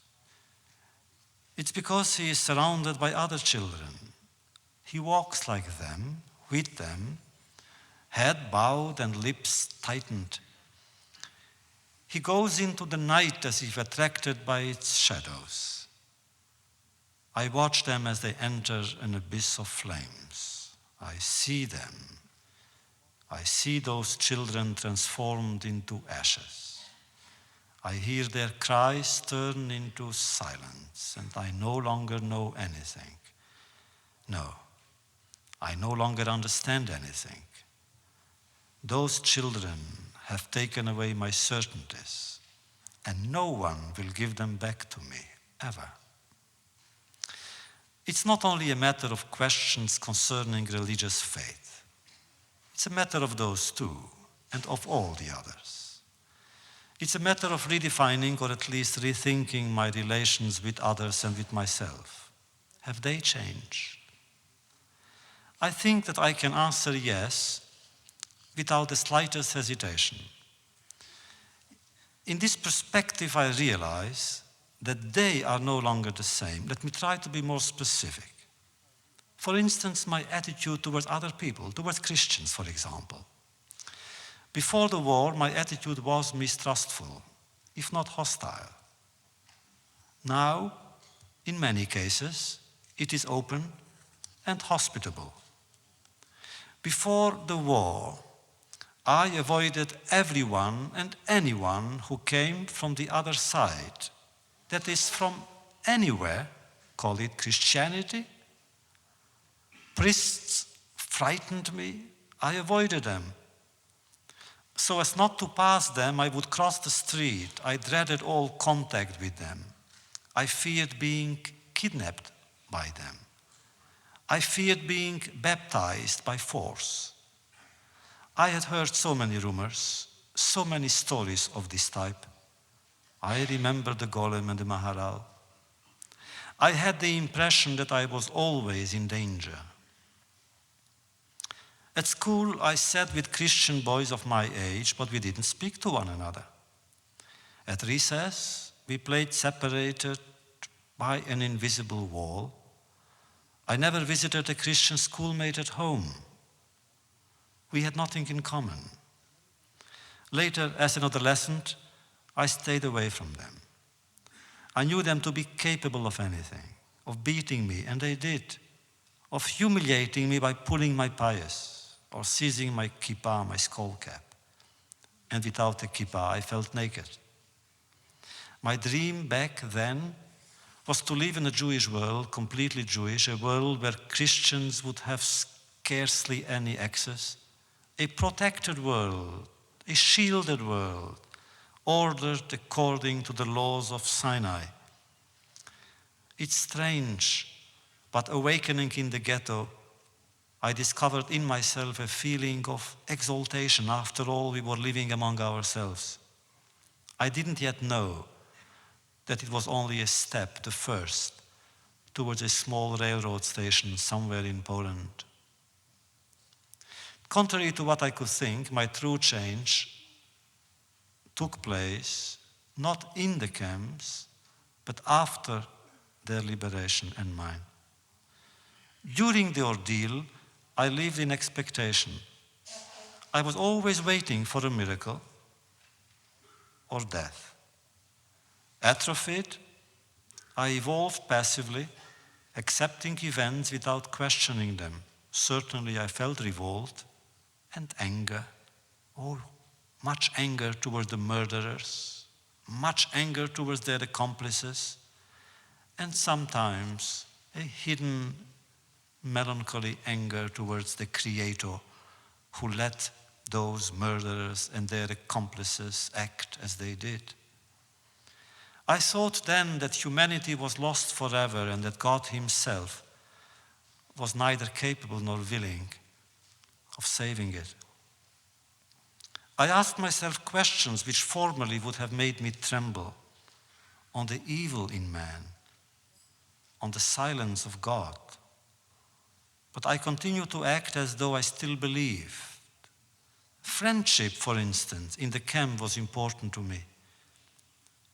It's because he is surrounded by other children. He walks like them, with them, head bowed and lips tightened. He goes into the night as if attracted by its shadows. I watch them as they enter an abyss of flames. I see them. I see those children transformed into ashes. I hear their cries turn into silence, and I no longer know anything. No, I no longer understand anything. Those children have taken away my certainties, and no one will give them back to me, ever. It's not only a matter of questions concerning religious faith. It's a matter of those too, and of all the others. It's a matter of redefining, or at least rethinking, my relations with others and with myself. Have they changed? I think that I can answer yes without the slightest hesitation. In this perspective, I realize that they are no longer the same. Let me try to be more specific. For instance, my attitude towards other people, towards Christians, for example. Before the war, my attitude was mistrustful, if not hostile. Now, in many cases, it is open and hospitable. Before the war, I avoided everyone and anyone who came from the other side, that is, from anywhere, call it Christianity. Priests frightened me, I avoided them. So as not to pass them, I would cross the street. I dreaded all contact with them. I feared being kidnapped by them. I feared being baptized by force. I had heard so many rumors, so many stories of this type. I remember the Golem and the Maharal. I had the impression that I was always in danger. At school, I sat with Christian boys of my age, but we didn't speak to one another. At recess, we played separated by an invisible wall. I never visited a Christian schoolmate at home. We had nothing in common. Later, as an adolescent, I stayed away from them. I knew them to be capable of anything, of beating me, and they did, of humiliating me by pulling my payas, or seizing my kippah, my skull cap. And without a kippah, I felt naked. My dream back then was to live in a Jewish world, completely Jewish, a world where Christians would have scarcely any access, a protected world, a shielded world, ordered according to the laws of Sinai. It's strange, but awakening in the ghetto, I discovered in myself a feeling of exaltation. After all, we were living among ourselves. I didn't yet know that it was only a step, the first, towards a small railroad station somewhere in Poland. Contrary to what I could think, my true change took place not in the camps, but after their liberation and mine. During the ordeal, I lived in expectation. I was always waiting for a miracle or death. Atrophied, I evolved passively, accepting events without questioning them. Certainly I felt revolt and anger. Oh, much anger towards the murderers, much anger towards their accomplices, and sometimes a hidden melancholy anger towards the Creator who let those murderers and their accomplices act as they did. I thought then that humanity was lost forever and that God himself was neither capable nor willing of saving it. I asked myself questions which formerly would have made me tremble on the evil in man, on the silence of God. But I continue to act as though I still believed. Friendship, for instance, in the camp was important to me.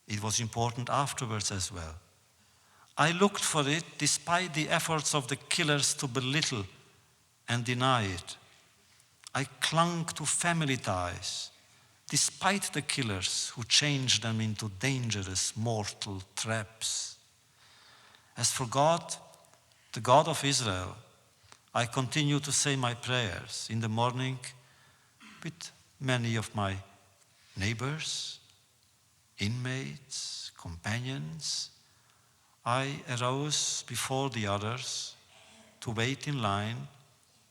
It was important afterwards as well. I looked for it despite the efforts of the killers to belittle and deny it. I clung to family ties despite the killers who changed them into dangerous mortal traps. As for God, the God of Israel, I continue to say my prayers in the morning with many of my neighbors, inmates, companions. I arose before the others to wait in line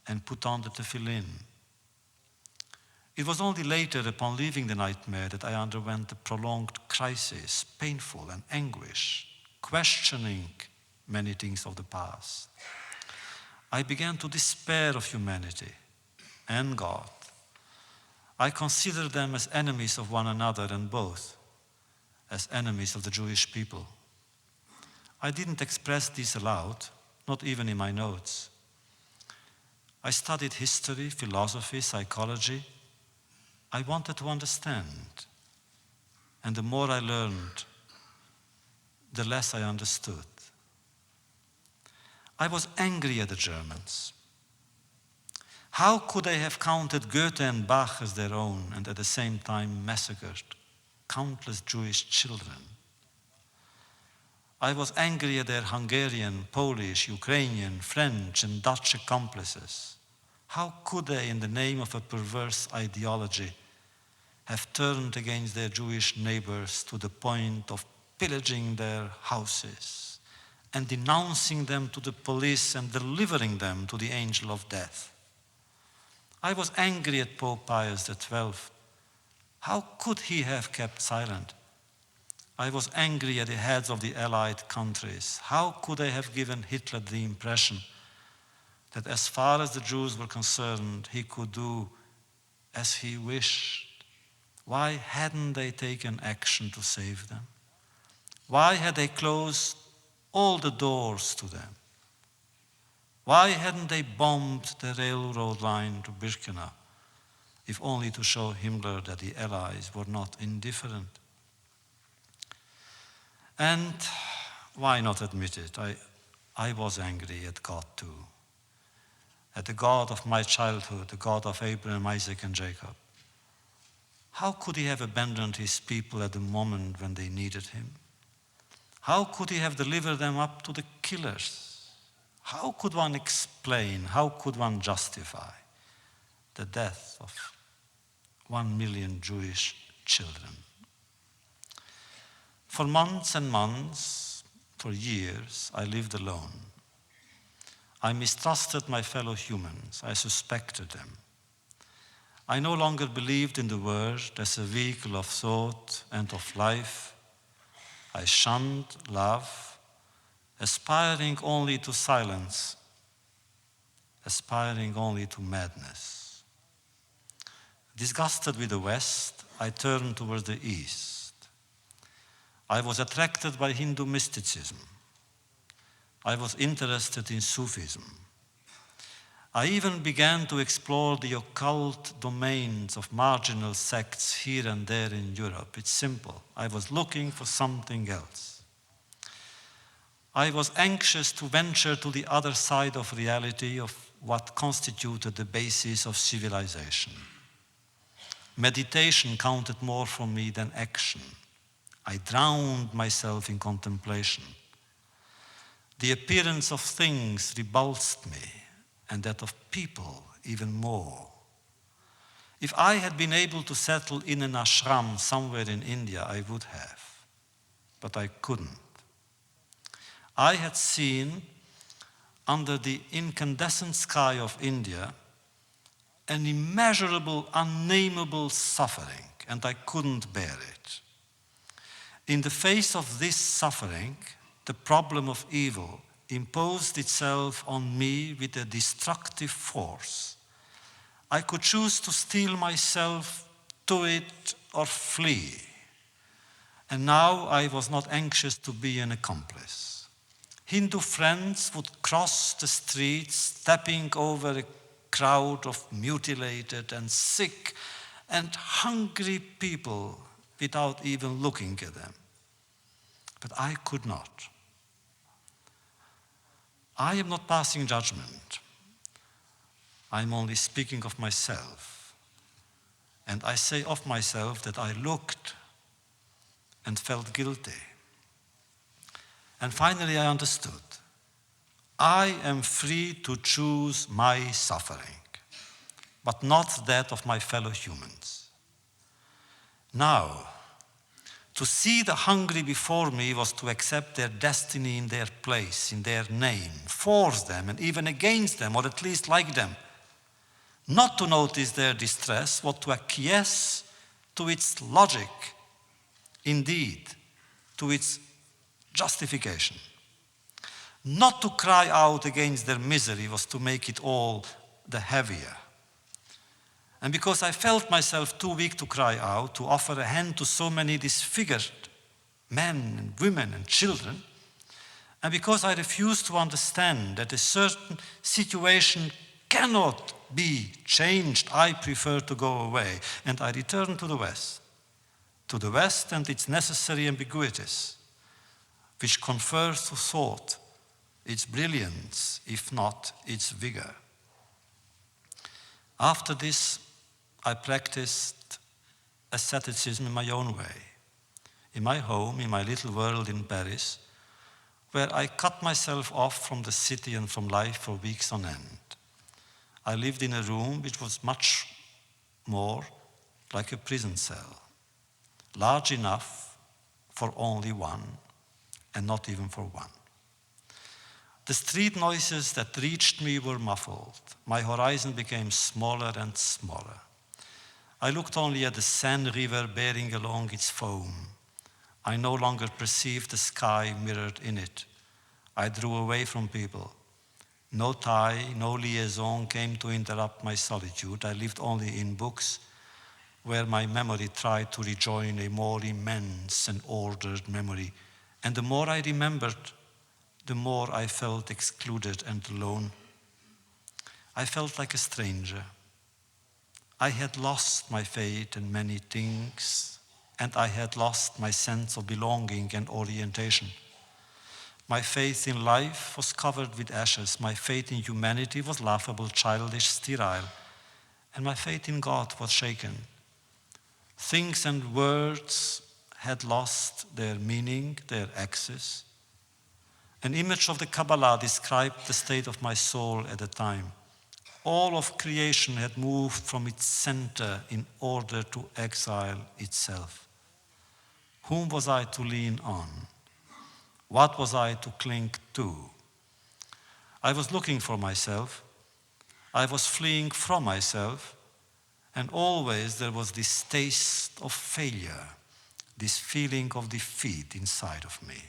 and put on the tefillin. It was only later, upon leaving the nightmare, that I underwent a prolonged crisis, painful and anguish, questioning many things of the past. I began to despair of humanity and God. I considered them as enemies of one another and both as enemies of the Jewish people. I didn't express this aloud, not even in my notes. I studied history, philosophy, psychology. I wanted to understand. And the more I learned, the less I understood. I was angry at the Germans. How could they have counted Goethe and Bach as their own and at the same time massacred countless Jewish children? I was angry at their Hungarian, Polish, Ukrainian, French, and Dutch accomplices. How could they, in the name of a perverse ideology, have turned against their Jewish neighbors to the point of pillaging their houses and denouncing them to the police and delivering them to the angel of death? I was angry at Pope Pius XII. How could he have kept silent? I was angry at the heads of the Allied countries. How could they have given Hitler the impression that as far as the Jews were concerned, he could do as he wished? Why hadn't they taken action to save them? Why had they closed all the doors to them? Why hadn't they bombed the railroad line to Birkenau, if only to show Himmler that the Allies were not indifferent? And why not admit it? I was angry at God too, at the God of my childhood, the God of Abraham, Isaac, and Jacob. How could he have abandoned his people at the moment when they needed him? How could he have delivered them up to the killers? How could one explain, how could one justify the death of 1 million Jewish children? For months and months, for years, I lived alone. I mistrusted my fellow humans. I suspected them. I no longer believed in the word as a vehicle of thought and of life. I shunned love, aspiring only to silence, aspiring only to madness. Disgusted with the West, I turned towards the East. I was attracted by Hindu mysticism. I was interested in Sufism. I even began to explore the occult domains of marginal sects here and there in Europe. It's simple. I was looking for something else. I was anxious to venture to the other side of reality, of what constituted the basis of civilization. Meditation counted more for me than action. I drowned myself in contemplation. The appearance of things repulsed me, and that of people even more. If I had been able to settle in an ashram somewhere in India, I would have, but I couldn't. I had seen, under the incandescent sky of India, an immeasurable, unnameable suffering, and I couldn't bear it. In the face of this suffering, the problem of evil imposed itself on me with a destructive force. I could choose to steel myself to it or flee. And now I was not anxious to be an accomplice. Hindu friends would cross the streets, stepping over a crowd of mutilated and sick and hungry people without even looking at them. But I could not. I am not passing judgment. I am only speaking of myself. And I say of myself that I looked and felt guilty. And finally I understood. I am free to choose my suffering, but not that of my fellow humans. Now, to see the hungry before me was to accept their destiny in their place, in their name, force them, and even against them, or at least like them. Not to notice their distress, but to acquiesce to its logic, indeed, to its justification. Not to cry out against their misery was to make it all the heavier. And because I felt myself too weak to cry out, to offer a hand to so many disfigured men and women and children, and because I refused to understand that a certain situation cannot be changed, I prefer to go away, and I returned to the West and its necessary ambiguities, which confers to thought its brilliance, if not its vigor. After this, I practiced asceticism in my own way, in my home, in my little world in Paris, where I cut myself off from the city and from life for weeks on end. I lived in a room which was much more like a prison cell, large enough for only one, and not even for one. The street noises that reached me were muffled. My horizon became smaller and smaller. I looked only at the Seine River bearing along its foam. I no longer perceived the sky mirrored in it. I drew away from people. No tie, no liaison came to interrupt my solitude. I lived only in books, where my memory tried to rejoin a more immense and ordered memory. And the more I remembered, the more I felt excluded and alone. I felt like a stranger. I had lost my faith in many things, and I had lost my sense of belonging and orientation. My faith in life was covered with ashes. My faith in humanity was laughable, childish, sterile. And my faith in God was shaken. Things and words had lost their meaning, their access. An image of the Kabbalah described the state of my soul at the time. All of creation had moved from its center in order to exile itself. Whom was I to lean on? What was I to cling to? I was looking for myself. I was fleeing from myself. And always there was this taste of failure, this feeling of defeat inside of me.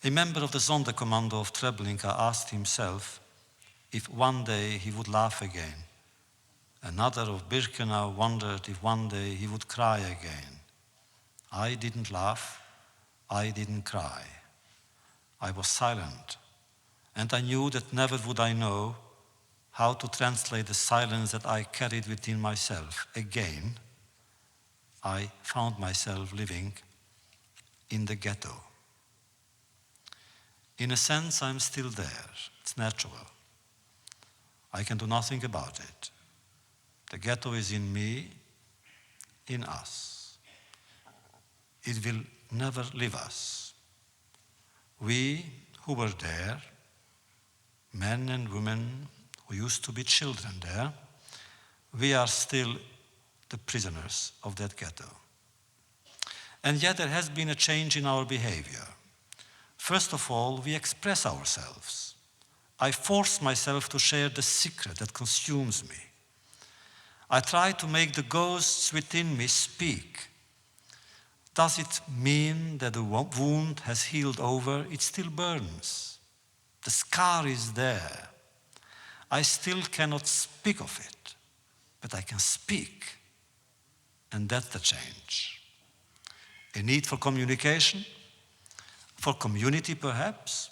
A member of the Sonderkommando of Treblinka asked himself if one day he would laugh again. Another of Birkenau wondered if one day he would cry again. I didn't laugh. I didn't cry. I was silent, and I knew that never would I know how to translate the silence that I carried within myself. Again, I found myself living in the ghetto. In a sense, I'm still there. It's natural. I can do nothing about it. The ghetto is in me, in us. It will never leave us. We who were there, men and women who used to be children there, we are still the prisoners of that ghetto. And yet there has been a change in our behavior. First of all, we express ourselves. I force myself to share the secret that consumes me. I try to make the ghosts within me speak. Does it mean that the wound has healed over? It still burns. The scar is there. I still cannot speak of it, but I can speak. And that's the change. A need for communication, for community perhaps.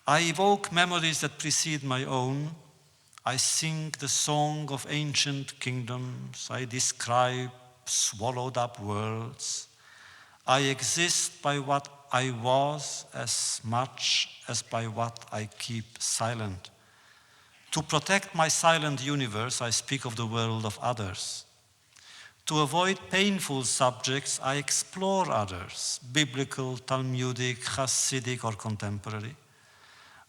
I evoke memories that precede my own. I sing the song of ancient kingdoms. I describe swallowed up worlds. I exist by what I was as much as by what I keep silent. To protect my silent universe, I speak of the world of others. To avoid painful subjects, I explore others, biblical, Talmudic, Hasidic, or contemporary.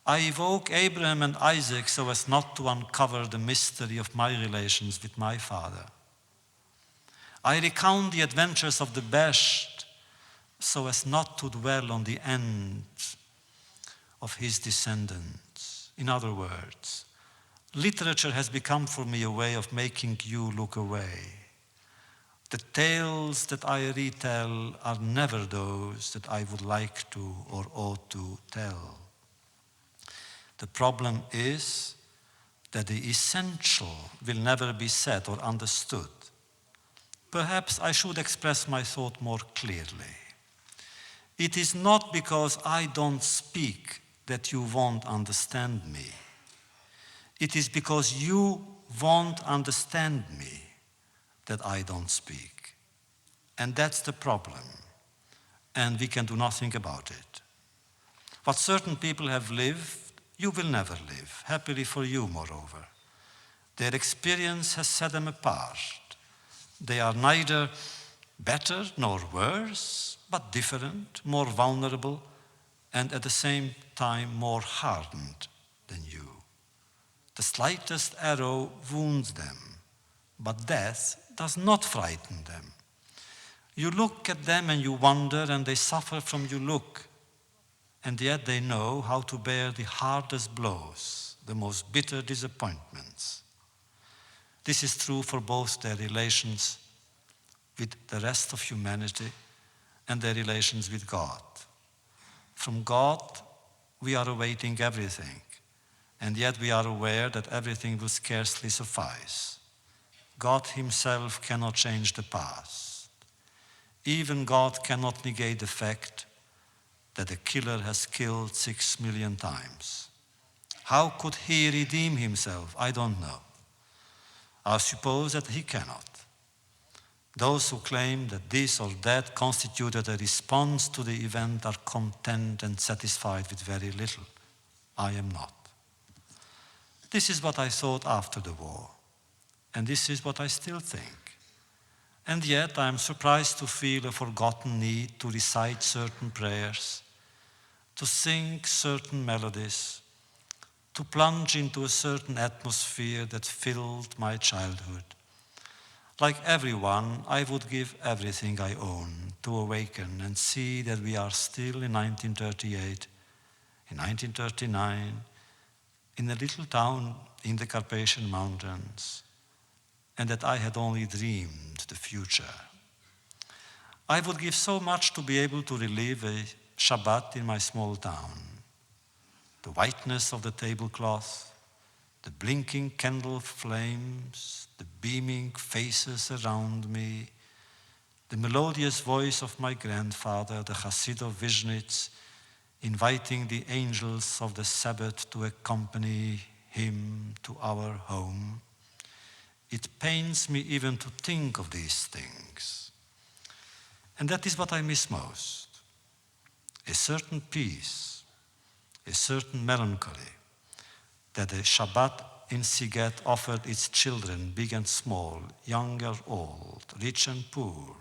I evoke Abraham and Isaac so as not to uncover the mystery of my relations with my father. I recount the adventures of the best so as not to dwell on the end of his descendants. In other words, literature has become for me a way of making you look away. The tales that I retell are never those that I would like to or ought to tell. The problem is that the essential will never be said or understood. Perhaps I should express my thought more clearly. It is not because I don't speak that you won't understand me. It is because you won't understand me that I don't speak. And that's the problem. And we can do nothing about it. What certain people have lived, you will never live, happily for you, moreover. Their experience has set them apart. They are neither better nor worse, but different, more vulnerable, and at the same time more hardened than you. The slightest arrow wounds them, but death does not frighten them. You look at them and you wonder, and they suffer from your look, and yet they know how to bear the hardest blows, the most bitter disappointments. This is true for both their relations with the rest of humanity and their relations with God. From God, we are awaiting everything, and yet we are aware that everything will scarcely suffice. God himself cannot change the past. Even God cannot negate the fact that the killer has killed 6 million times. How could he redeem himself? I don't know. I suppose that he cannot. Those who claim that this or that constituted a response to the event are content and satisfied with very little. I am not. This is what I thought after the war, and this is what I still think. And yet I am surprised to feel a forgotten need to recite certain prayers, to sing certain melodies, to plunge into a certain atmosphere that filled my childhood. Like everyone, I would give everything I own to awaken and see that we are still in 1938, in 1939, in a little town in the Carpathian Mountains, and that I had only dreamed the future. I would give so much to be able to relive a Shabbat in my small town. The whiteness of the tablecloth, the blinking candle flames, the beaming faces around me, the melodious voice of my grandfather, the Hasid of Vishnitz, inviting the angels of the Sabbath to accompany him to our home. It pains me even to think of these things. And that is what I miss most. A certain peace, a certain melancholy that the Shabbat in Siget offered its children, big and small, young or old, rich and poor.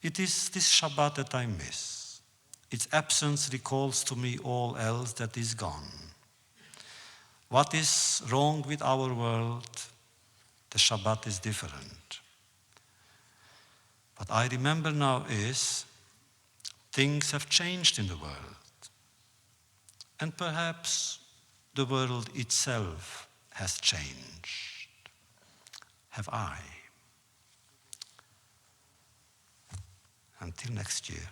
It is this Shabbat that I miss. Its absence recalls to me all else that is gone. What is wrong with our world? The Shabbat is different. What I remember now is things have changed in the world. And perhaps the world itself has changed. Have I? Until next year.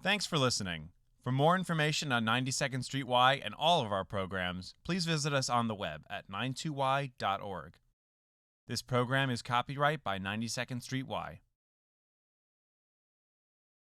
Thanks for listening. For more information on 92nd Street Y and all of our programs, please visit us on the web at 92y.org. This program is copyright by 92nd Street Y.